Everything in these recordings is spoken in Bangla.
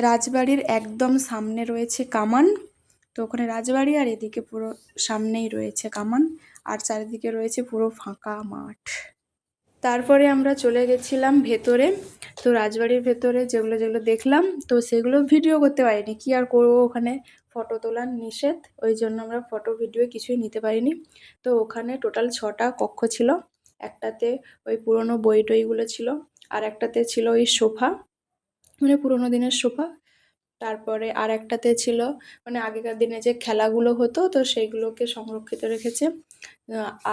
রাজবাড়ির একদম সামনে রয়েছে কামান। তো ওখানে রাজবাড়ি আর এদিকে পুরো সামনেই রয়েছে কামান, আর চারিদিকে রয়েছে পুরো ফাঁকা মাঠ। তারপরে আমরা চলে গেছিলাম ভেতরে। তো রাজবাড়ির ভেতরে যেগুলো যেগুলো দেখলাম, তো সেগুলো ভিডিও করতে পারিনি, কি আর করবো, ওখানে ফটো তোলার নিষেধ, ওই জন্য আমরা ফটো ভিডিও কিছুই নিতে পারিনি। তো ওখানে টোটাল 6টা কক্ষ ছিল। একটাতে ওই পুরনো বই টইগুলো ছিল, আর একটাতে ছিল ওই সোফা, মানে পুরোনো দিনের সোফা। তারপরে আর একটাতে ছিল মানে আগেকার দিনে যে খেলাগুলো হতো, তো সেইগুলোকে সংরক্ষিত রেখেছে।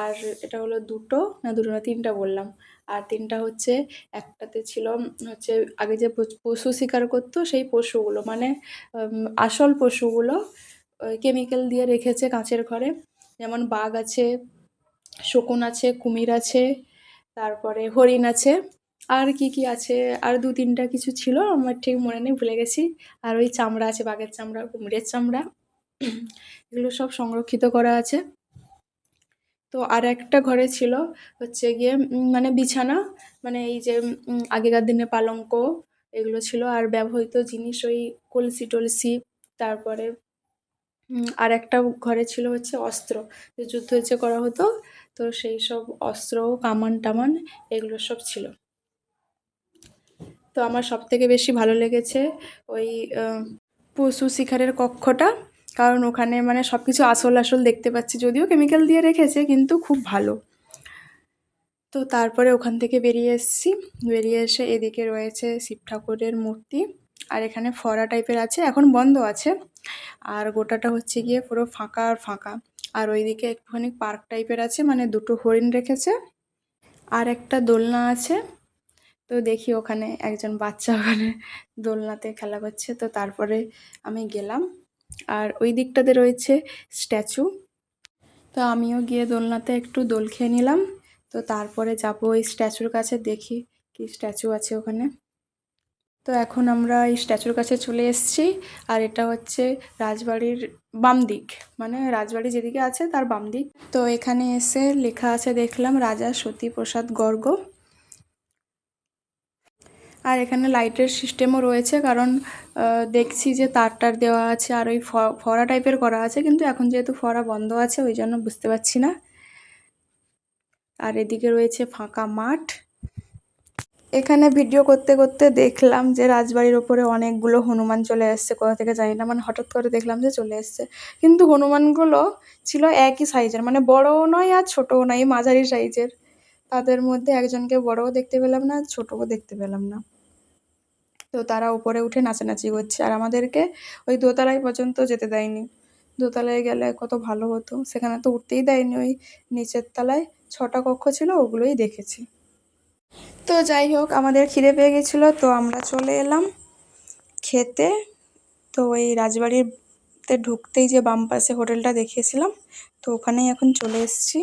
আর এটা হলো দুটো না 3টা বললাম। আর 3টা হচ্ছে, একটাতে ছিল হচ্ছে আগে যে পশু শিকার করতো সেই পশুগুলো, মানে আসল পশুগুলো কেমিক্যাল দিয়ে রেখেছে কাঁচের ঘরে। যেমন বাঘ আছে, শকুন আছে, কুমির আছে, তারপরে হরিণ আছে, আর কি কি আছে, আর 2-3টা কিছু ছিল, আমার ঠিক মনে নেই, ভুলে গেছি। আর ওই চামড়া আছে, বাঘের চামড়া, কুমিরের চামড়া, এগুলো সব সংরক্ষিত করা আছে। তো আর একটা ঘরে ছিল হচ্ছে গিয়ে মানে বিছানা, মানে এই যে আগেকার দিনে পালঙ্ক, এগুলো ছিল। আর ব্যবহৃত জিনিস ওই কলসি টলসি। তারপরে আর একটা ঘরে ছিল হচ্ছে অস্ত্র, যে যুদ্ধ যে করা হতো, তো সেই সব অস্ত্র, কামান টামান, এগুলো সব ছিল। তো আমার সবথেকে বেশি ভালো লেগেছে ওই পশু শিকারের কক্ষটা, কারণ ওখানে মানে সব কিছু আসল আসল দেখতে পাচ্ছি, যদিও কেমিক্যাল দিয়ে রেখেছে, কিন্তু খুব ভালো। তো তারপরে ওখান থেকে বেরিয়ে এসেছি। বেরিয়ে এসে এদিকে রয়েছে শিব ঠাকুরের মূর্তি, আর এখানে ফোয়ারা টাইপের আছে, এখন বন্ধ আছে। আর গোটাটা হচ্ছে গিয়ে পুরো ফাঁকা আর ফাঁকা। আর ওইদিকে একটুখানি পার্ক টাইপের আছে, মানে 2টো হরিণ রেখেছে, আর একটা দোলনা আছে। তো দেখি ওখানে একজন বাচ্চা ওখানে দোলনাতে খেলা করছে। তো তারপরে আমি গেলাম, আর ওই দিকটাতে রয়েছে স্ট্যাচু। তো আমিও গিয়ে দোলনাতে একটু দোল খেয়ে নিলাম। তো তারপরে যাবো ওই স্ট্যাচুর কাছে, দেখি কি স্ট্যাচু আছে ওখানে। তো এখন আমরা এই স্ট্যাচুর কাছে চলে এসেছি। আর এটা হচ্ছে রাজবাড়ির বাম দিক, মানে রাজবাড়ি যেদিকে আছে তার বাম দিক। তো এখানে এসে লেখা আছে দেখলাম, রাজা সতী প্রসাদ গর্গ। আর এখানে লাইটের সিস্টেমও রয়েছে, কারণ দেখছি যে তার দেওয়া আছে, আর ওই ফোয়ারা টাইপের করা আছে, কিন্তু এখন যেহেতু ফোয়ারা বন্ধ আছে ওই জন্য বুঝতে পারছি না। আর এদিকে রয়েছে ফাঁকা মাঠ। এখানে ভিডিও করতে করতে দেখলাম যে রাজবাড়ির ওপরে অনেকগুলো হনুমান চলে এসছে, কোথা থেকে জানি না, মানে হঠাৎ করে দেখলাম যে চলে এসছে। কিন্তু হনুমানগুলো ছিল একই সাইজের, মানে বড়ও নয় আর ছোটও নয়, মাঝারি সাইজের। তাদের মধ্যে একজনকে বড়ও দেখতে পেলাম না, ছোটও দেখতে পেলাম না। তো তারা উপরে উঠে নাচানাচি করছে, আর আমাদেরকে ওই দোতলায় পর্যন্ত যেতে দেয়নি। দোতলায় গেলে কত ভালো হতো, সেখানে তো উঠতেই দেয়নি। ওই নিচের তলায় 6টা কক্ষ ছিল, ওগুলোই দেখেছি। তো যাই হোক, আমাদের খিদে পেয়ে গেছিলো, তো আমরা চলে এলাম খেতে। তো ওই রাজবাড়িতে ঢুকতেই যে বাম পাশে হোটেলটা দেখিয়েছিলাম, তো ওখানেই এখন চলে এসেছি।